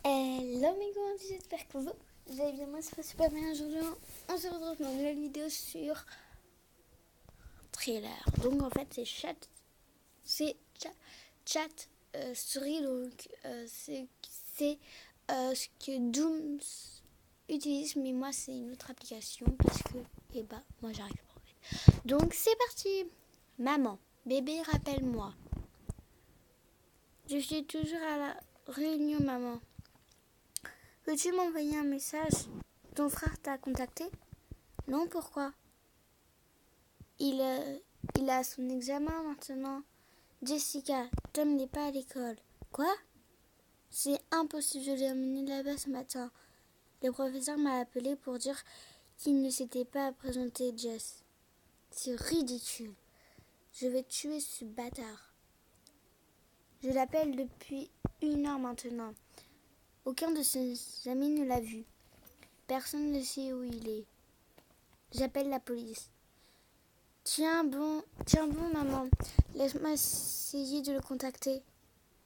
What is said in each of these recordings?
Hello mes gars, j'espère que vous allez bien. Moi ça va super bien. Aujourd'hui on se retrouve dans une nouvelle vidéo sur Thriller. Donc en fait c'est chat story. Donc c'est ce que Dooms utilise, mais moi c'est une autre application parce que moi j'arrive pas en fait. Donc c'est parti. Maman, bébé rappelle-moi. Je suis toujours à la réunion maman. Peux-tu m'envoyer un message? Ton frère t'a contacté? Non, pourquoi? Il, il a son examen maintenant. Jessica, Tom n'est pas à l'école. Quoi? C'est impossible, je l'ai emmené là-bas ce matin. Le professeur m'a appelé pour dire qu'il ne s'était pas présenté, Jess. C'est ridicule. Je vais tuer ce bâtard. Je l'appelle depuis 1 heure maintenant. Aucun de ses amis ne l'a vu. Personne ne sait où il est. J'appelle la police. Tiens bon, maman. Laisse-moi essayer de le contacter.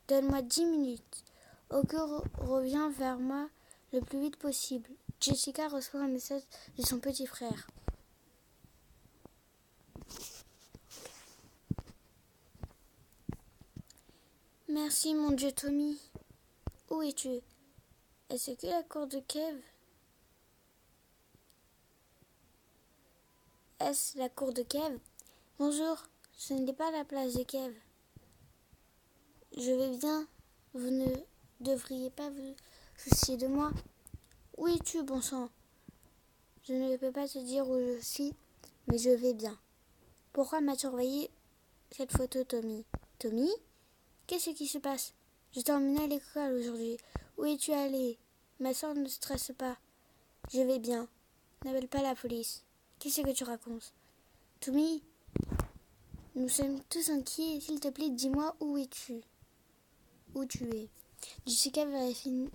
Donne-moi 10 minutes. Oko revient vers moi le plus vite possible. Jessica reçoit un message de son petit frère. Merci mon Dieu, Tommy. Où es-tu? Est-ce que la cour de Kev? Est-ce la cour de Kev? Bonjour, ce n'est pas la place de Kev. Je vais bien. Vous ne devriez pas vous soucier de moi. Où es-tu, bon sang? Je ne peux pas te dire où je suis, mais je vais bien. Pourquoi m'as-tu envoyé cette photo, Tommy? Tommy? Qu'est-ce qui se passe? Je t'ai emmené à l'école aujourd'hui. Où es-tu allé? Ma soeur ne stresse pas. Je vais bien. N'appelle pas la police. Qu'est-ce que tu racontes? Tommy, nous sommes tous inquiets. S'il te plaît, dis-moi où es-tu? Où tu es? Jessica vérifie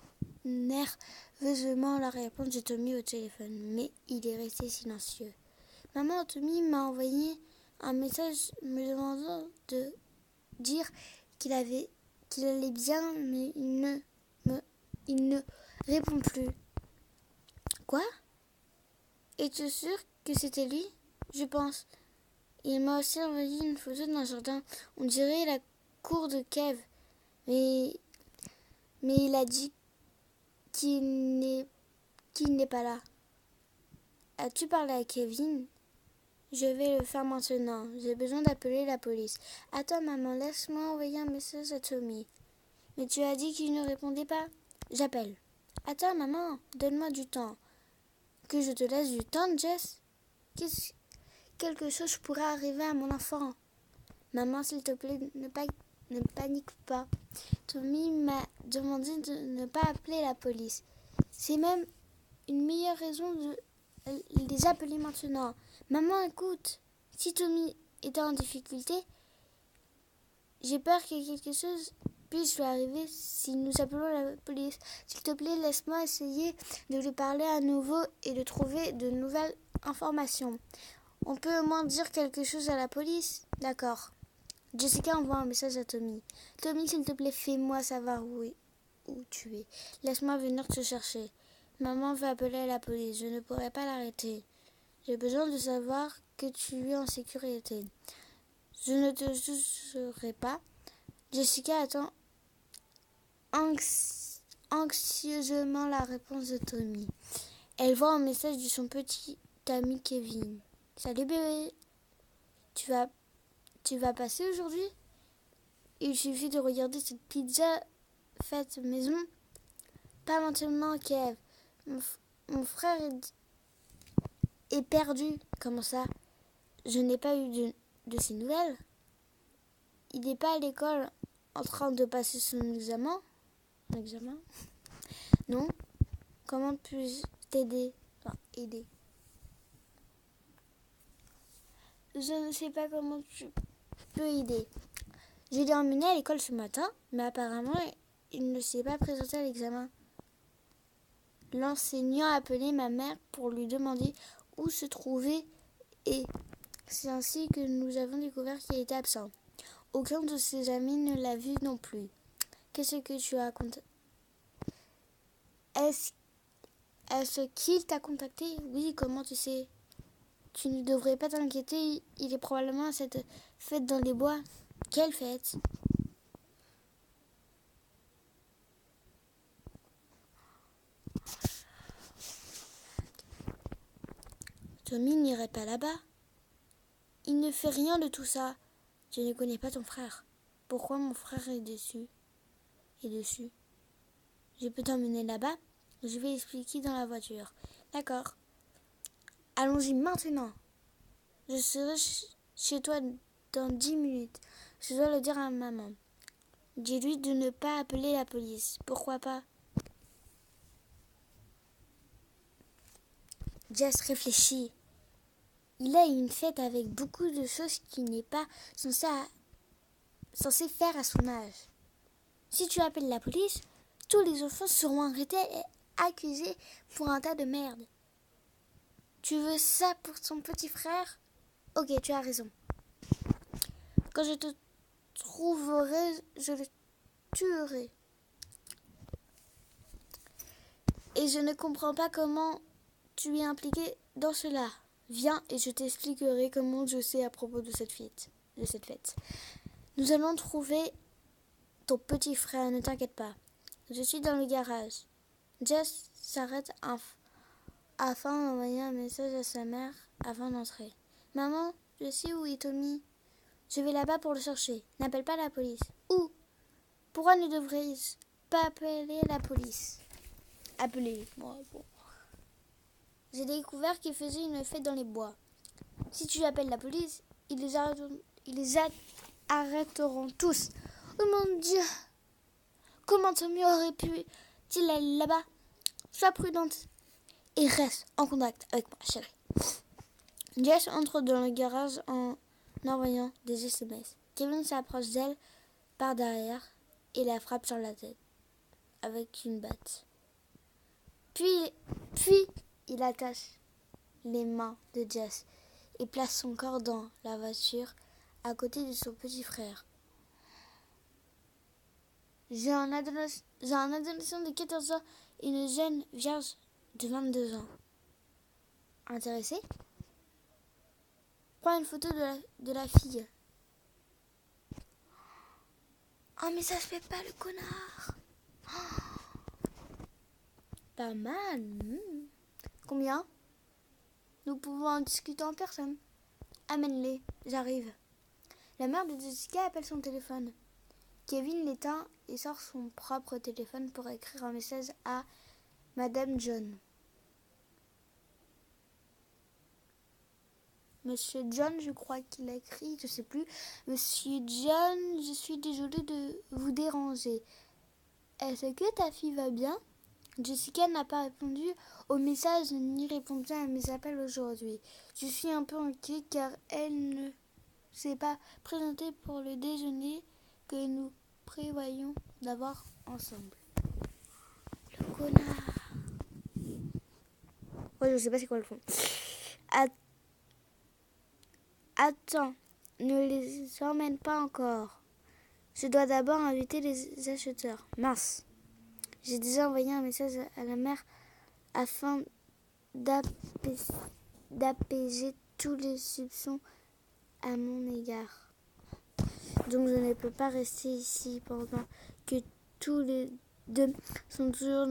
nerveusement la réponse de Tommy au téléphone, mais il est resté silencieux. Maman, Tommy m'a envoyé un message me demandant de dire qu'il allait bien, mais il ne répond plus. Quoi? Es-tu sûr que c'était lui? Je pense. Il m'a aussi envoyé une photo d'un jardin. On dirait la cour de Kev, mais il a dit qu'il n'est pas là. As-tu parlé à Kevin? Je vais le faire maintenant. J'ai besoin d'appeler la police. Attends, maman, laisse-moi envoyer un message à Tommy. Mais tu as dit qu'il ne répondait pas. J'appelle. Attends, maman, donne-moi du temps. Que je te laisse du temps, Jess? Quelque chose pourrait arriver à mon enfant. Maman, s'il te plaît, ne panique pas. Tommy m'a demandé de ne pas appeler la police. C'est même une meilleure raison de les appeler maintenant. Maman, écoute, si Tommy est en difficulté, j'ai peur que quelque chose puisse lui arriver si nous appelons la police. S'il te plaît, laisse-moi essayer de lui parler à nouveau et de trouver de nouvelles informations. On peut au moins dire quelque chose à la police? D'accord. Jessica envoie un message à Tommy. Tommy, s'il te plaît, fais-moi savoir où tu es. Laisse-moi venir te chercher. Maman va appeler la police. Je ne pourrai pas l'arrêter. J'ai besoin de savoir que tu es en sécurité. Je ne te jugerai pas. Jessica attend anxieusement la réponse de Tommy. Elle voit un message de son petit ami Kevin. Salut bébé, tu vas passer aujourd'hui? Il suffit de regarder cette pizza faite maison. Pas maintenant, Kev. Mon frère est perdu. Comment ça? Je n'ai pas eu de ses nouvelles. Il n'est pas à l'école en train de passer son examen? Non? Comment puis-je t'aider? Aider. Je ne sais pas comment tu peux aider. Je l'ai emmené à l'école ce matin, mais apparemment, il ne s'est pas présenté à l'examen. L'enseignant a appelé ma mère pour lui demander où se trouvait et c'est ainsi que nous avons découvert qu'il était absent. Aucun de ses amis ne l'a vu non plus. Qu'est-ce que tu as Est-ce qu'il t'a contacté? Oui, comment tu sais? Tu ne devrais pas t'inquiéter, il est probablement à cette fête dans les bois. Quelle fête? Tommy n'irait pas là-bas. Il ne fait rien de tout ça. Je ne connais pas ton frère. Pourquoi mon frère est dessus? Je peux t'emmener là-bas? Je vais expliquer dans la voiture. D'accord. Allons-y maintenant. Je serai chez toi dans 10 minutes. Je dois le dire à maman. Dis-lui de ne pas appeler la police. Pourquoi pas? Jess réfléchit. Il a une fête avec beaucoup de choses qu'il n'est pas censé faire à son âge. Si tu appelles la police, tous les enfants seront arrêtés et accusés pour un tas de merde. Tu veux ça pour ton petit frère? Ok, tu as raison. Quand je te trouverai, je le tuerai. Et je ne comprends pas comment tu es impliqué dans cela. Viens et je t'expliquerai comment je sais à propos de cette fête. Nous allons trouver ton petit frère, ne t'inquiète pas. Je suis dans le garage. Jess s'arrête afin d'envoyer un message à sa mère avant d'entrer. Maman, je sais où est Tommy. Je vais là-bas pour le chercher. N'appelle pas la police. Où? Pourquoi ne devrais-je pas appeler la police? Appeler, bon. J'ai découvert qu'ils faisaient une fête dans les bois. Si tu appelles la police, ils les arrêteront tous. Oh mon Dieu! Comment Tommy aurait pu-t-il aller là-bas? Sois prudente et reste en contact avec moi, chérie. Jess entre dans le garage en envoyant des SMS. Kevin s'approche d'elle par derrière et la frappe sur la tête avec une batte. Puis il attache les mains de Jess et place son corps dans la voiture à côté de son petit frère. J'ai un adolescent de 14 ans et une jeune vierge de 22 ans. Intéressé? Prends une photo de la fille. Oh, mais ça se fait pas, le connard. Pas mal. Combien? Nous pouvons en discuter en personne. Amène-les, j'arrive. La mère de Jessica appelle son téléphone. Kevin l'éteint et sort son propre téléphone pour écrire un message à Madame John. Monsieur John, je crois qu'il a écrit, je sais plus. Monsieur John, je suis désolée de vous déranger. Est-ce que ta fille va bien? Jessica n'a pas répondu au message ni répondu à mes appels aujourd'hui. Je suis un peu inquiète car elle ne s'est pas présentée pour le déjeuner que nous prévoyons d'avoir ensemble. Le connard. Ouais, je sais pas c'est quoi le fond. Attends, ne les emmène pas encore. Je dois d'abord inviter les acheteurs. Mince. J'ai déjà envoyé un message à la mère afin d'apaiser tous les soupçons à mon égard. Donc je ne peux pas rester ici pendant que tous les deux sont toujours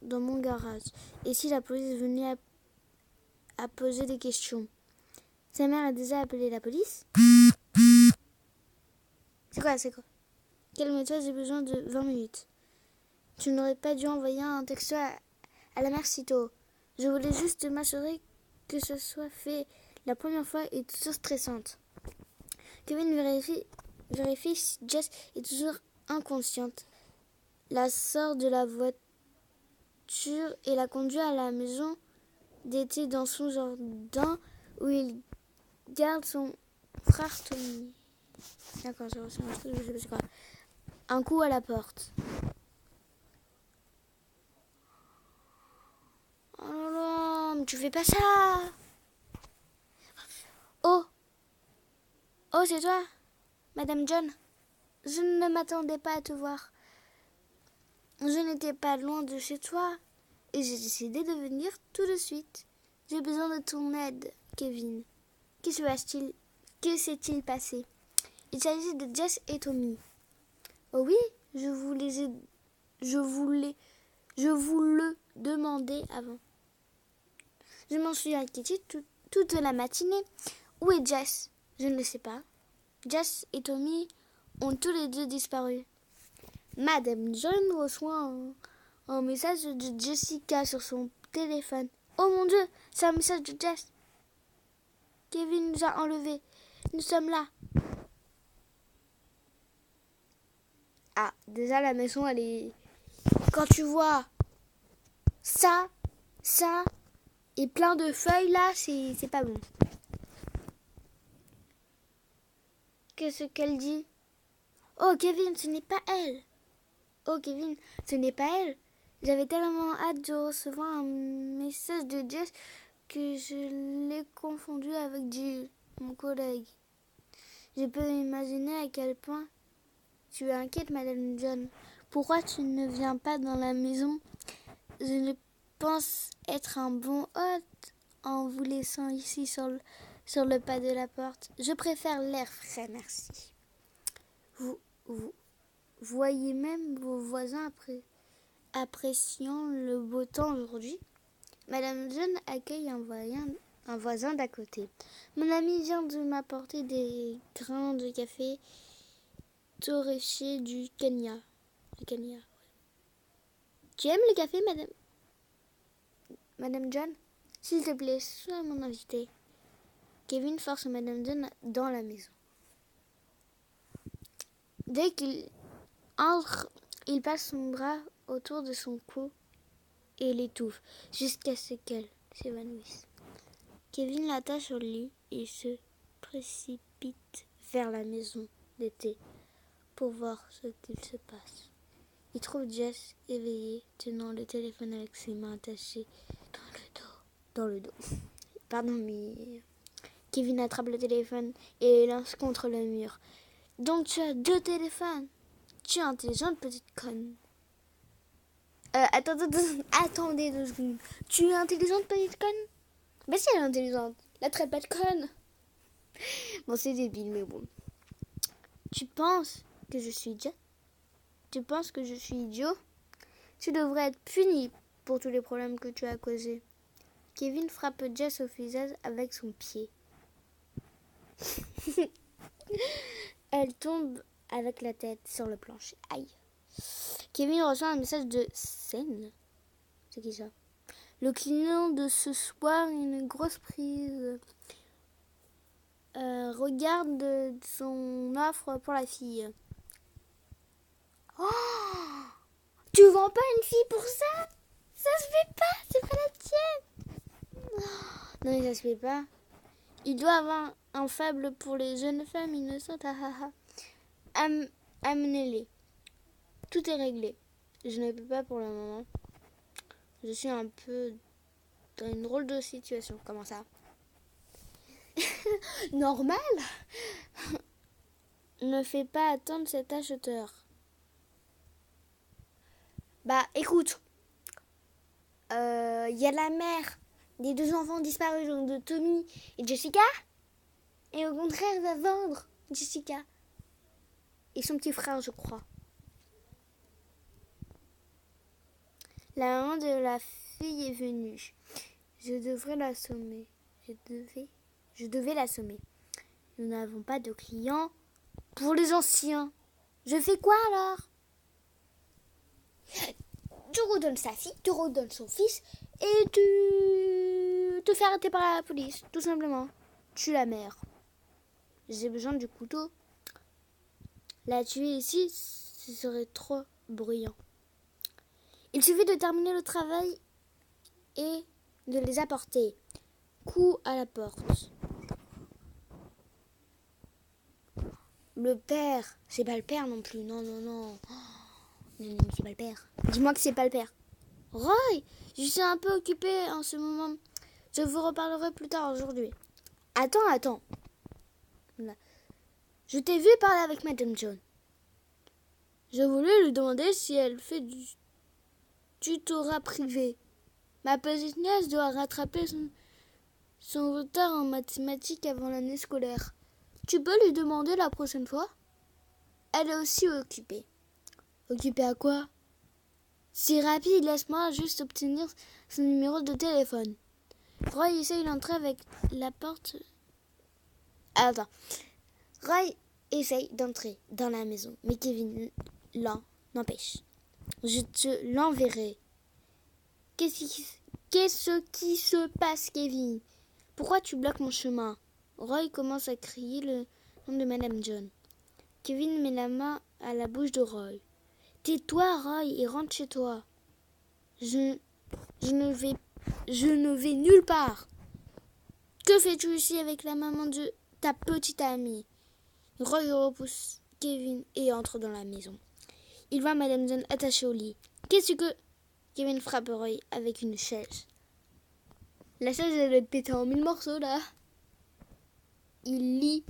dans mon garage. Et si la police venait à poser des questions? Sa mère a déjà appelé la police? C'est quoi? Calme-toi, j'ai besoin de 20 minutes. Tu n'aurais pas dû envoyer un texto à la mère si tôt. Je voulais juste m'assurer que ce soit fait la première fois et toujours stressante. Kevin vérifie si Jess est toujours inconsciente. La sort de la voiture et la conduit à la maison d'été dans son jardin où il garde son frère Tommy. D'accord, j'ai reçu un truc, je sais pas c'est quoi. Un coup à la porte. Oh non, mais tu fais pas ça. Oh, c'est toi, Madame John. Je ne m'attendais pas à te voir. Je n'étais pas loin de chez toi. et j'ai décidé de venir tout de suite. J'ai besoin de ton aide, Kevin. Que s'est-il passé? Il s'agit de Jess et Tommy. Oh oui, je vous le demandais avant. Je m'en suis inquiétée toute la matinée. Où est Jess? Je ne le sais pas. Jess et Tommy ont tous les deux disparu. Madame John reçoit un message de Jessica sur son téléphone. Oh mon Dieu, c'est un message de Jess. Kevin nous a enlevés. Nous sommes là. Ah, déjà la maison, elle est... Quand tu vois ça et plein de feuilles là, c'est pas bon. Qu'est-ce qu'elle dit? Oh Kevin, ce n'est pas elle. Oh Kevin, ce n'est pas elle. J'avais tellement hâte de recevoir un message de Jess que je l'ai confondu avec Jill, mon collègue. Je peux imaginer à quel point tu es inquiète, Madame John. Pourquoi tu ne viens pas dans la maison? Je ne pense être un bon hôte en vous laissant ici sur le pas de la porte. Je préfère l'air frais, merci. Vous voyez même vos voisins appréciant le beau temps aujourd'hui. Madame John accueille un voisin d'à côté. Mon ami vient de m'apporter des grains de café torréfiés du Kenya. Ouais. Tu aimes le café, Madame John? S'il te plaît, sois mon invité. Kevin force Madame John dans la maison. Dès qu'il entre, il passe son bras autour de son cou et l'étouffe jusqu'à ce qu'elle s'évanouisse. Kevin l'attache au lit et se précipite vers la maison d'été pour voir ce qu'il se passe. Il trouve Jess éveillée, tenant le téléphone avec ses mains attachées dans le dos. Pardon, mais Kevin attrape le téléphone et lance contre le mur. Donc tu as 2 téléphones. Tu es intelligente, petite conne. Attendez 2 secondes. Tu es intelligente, petite conne? Mais si elle est intelligente. La traite pas de conne. Bon, c'est débile, mais bon. Tu penses que je suis idiot? Tu penses que je suis idiot? Tu devrais être puni pour tous les problèmes que tu as causés. Kevin frappe Jess au visage avec son pied. Elle tombe avec la tête sur le plancher. Aïe. Kevin reçoit un message de scène. C'est qui ça? Le client de ce soir, une grosse prise. Regarde son offre pour la fille. Oh! Tu vends pas une fille pour ça? Ça se fait pas, c'est pas la tienne. Non mais ça se fait pas. Il doit avoir un faible pour les jeunes femmes innocentes. Amenez-les. Tout est réglé. Je ne peux pas pour le moment. Je suis un peu dans une drôle de situation. Comment ça? Normal. Ne fais pas attendre cet acheteur. Bah écoute, y a la mère des 2 enfants disparus, donc de Tommy et Jessica. Et au contraire, elle va vendre Jessica. Et son petit frère, je crois. La maman de la fille est venue. Je devais l'assommer. Nous n'avons pas de clients pour les anciens. Je fais quoi alors? Tu redonnes sa fille, tu redonnes son fils et tu te fais arrêter par la police, tout simplement. Tue la mère. J'ai besoin du couteau. La tuer ici, ce serait trop bruyant. Il suffit de terminer le travail et de les apporter. Coup à la porte. Le père, c'est pas le père non plus. Non. Non, c'est pas le père. Dis-moi que c'est pas le père. Roy, je suis un peu occupée en ce moment. Je vous reparlerai plus tard aujourd'hui. Attends. Là. Je t'ai vu parler avec Madame John. Je voulais lui demander si elle fait du tutorat privé. Ma petite nièce doit rattraper son retard en mathématiques avant l'année scolaire. Tu peux lui demander la prochaine fois? Elle est aussi occupée. Occupée à quoi? C'est rapide, laisse-moi juste obtenir son numéro de téléphone. Roy essaye d'entrer avec la porte. Attends. Roy essaye d'entrer dans la maison, mais Kevin l'en empêche. Je te l'enverrai. Qu'est-ce qui se passe, Kevin? Pourquoi tu bloques mon chemin? Roy commence à crier le nom de Madame John. Kevin met la main à la bouche de Roy. Tais-toi, Roy, et rentre chez toi. Je ne vais nulle part. Que fais-tu ici avec la maman de ta petite amie? Roy repousse Kevin et entre dans la maison. Il voit Madame John attachée au lit. Qu'est-ce que... Kevin frappe Roy avec une chaise. La chaise, elle doit être pétée en 1000 morceaux, là. Il lit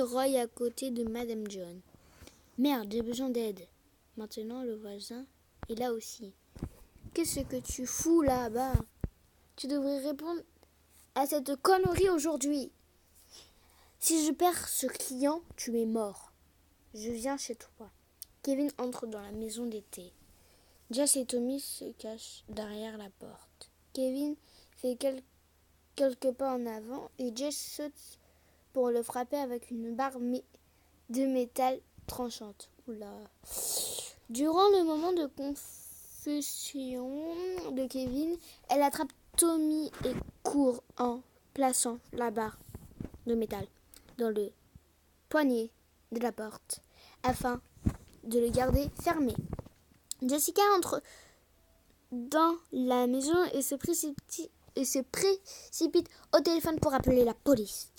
Roy à côté de Madame John. Merde, j'ai besoin d'aide. Maintenant, le voisin est là aussi. Qu'est-ce que tu fous là-bas? Tu devrais répondre à cette connerie aujourd'hui. Si je perds ce client, tu es mort. Je viens chez toi. Kevin entre dans la maison d'été. Jess et Tommy se cachent derrière la porte. Kevin fait quelques pas en avant et Jess saute pour le frapper avec une barre de métal tranchante. Oula. Durant le moment de confusion de Kevin, elle attrape Tommy et court en plaçant la barre de métal dans le poignet de la porte afin de le garder fermé. Jessica entre dans la maison et se précipite au téléphone pour appeler la police.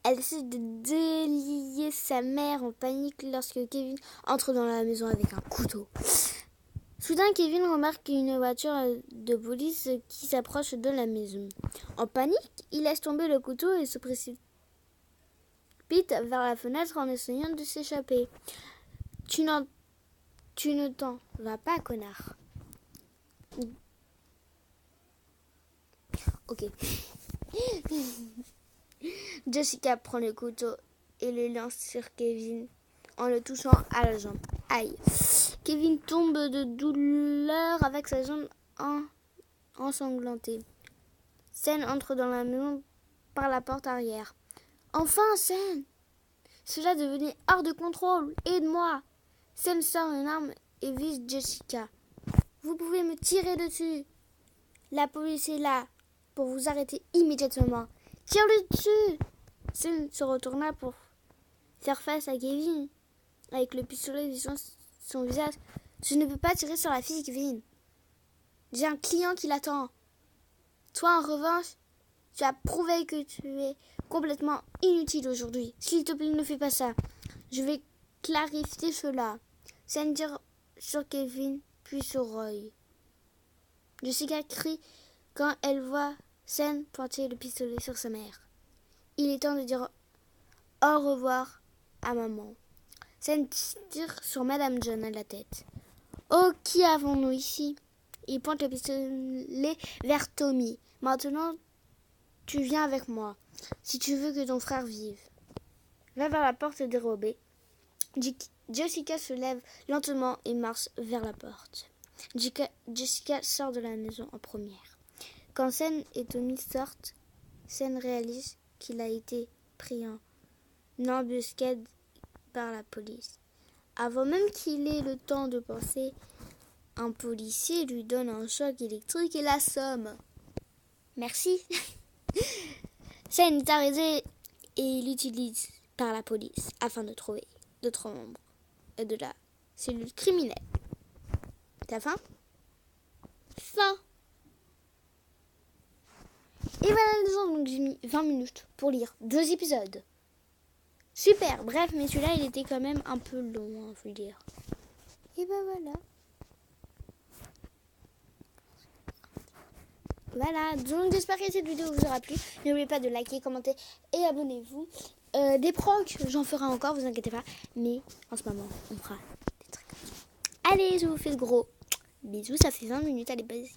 Elle essaie de délier sa mère en panique lorsque Kevin entre dans la maison avec un couteau. Soudain, Kevin remarque une voiture de police qui s'approche de la maison. En panique, il laisse tomber le couteau et se précipite vers la fenêtre en essayant de s'échapper. Tu ne t'en vas pas, connard. Ok. Jessica prend le couteau et le lance sur Kevin en le touchant à la jambe. Aïe. Kevin tombe de douleur avec sa jambe ensanglantée. Sen entre dans la maison par la porte arrière. Enfin, Sen! Cela devenait hors de contrôle. Aide-moi! Sen sort une arme et vise Jessica. Vous pouvez me tirer dessus. La police est là pour vous arrêter immédiatement. Tire-le dessus! Sen se retourna pour faire face à Kevin avec le pistolet visant son visage. Je ne peux pas tirer sur la fille, Kevin. J'ai un client qui l'attend. Toi, en revanche, tu as prouvé que tu es complètement inutile aujourd'hui. S'il te plaît, ne fais pas ça. Je vais clarifier cela. Sen tire sur Kevin, puis sur Roy. Jessica crie quand elle voit Sen pointer le pistolet sur sa mère. Il est temps de dire au revoir à maman. Sen tire sur Madame John à la tête. Oh, qui avons-nous ici? Il pointe le pistolet vers Tommy. Maintenant, tu viens avec moi, si tu veux que ton frère vive. Va vers la porte dérobée. Jessica se lève lentement et marche vers la porte. Jessica sort de la maison en première. Quand Sen et Tommy sortent, Sen réalise qu'il a été pris en embuscade par la police. Avant même qu'il ait le temps de penser, un policier lui donne un choc électrique et l'assomme. Merci. Sen est arrêté et l'utilise par la police afin de trouver d'autres membres de la cellule criminelle. T'as faim? Faim. Et voilà les gens, donc j'ai mis 20 minutes pour lire 2 épisodes. Super, bref, mais celui-là il était quand même un peu long, hein, faut le dire. Et ben voilà. Voilà, donc j'espère que cette vidéo vous aura plu. N'oubliez pas de liker, commenter et abonnez-vous. Des pranks, j'en ferai encore, vous inquiétez pas. Mais en ce moment, on fera des trucs comme ça. Allez, je vous fais de gros bisous, ça fait 20 minutes, allez, bye.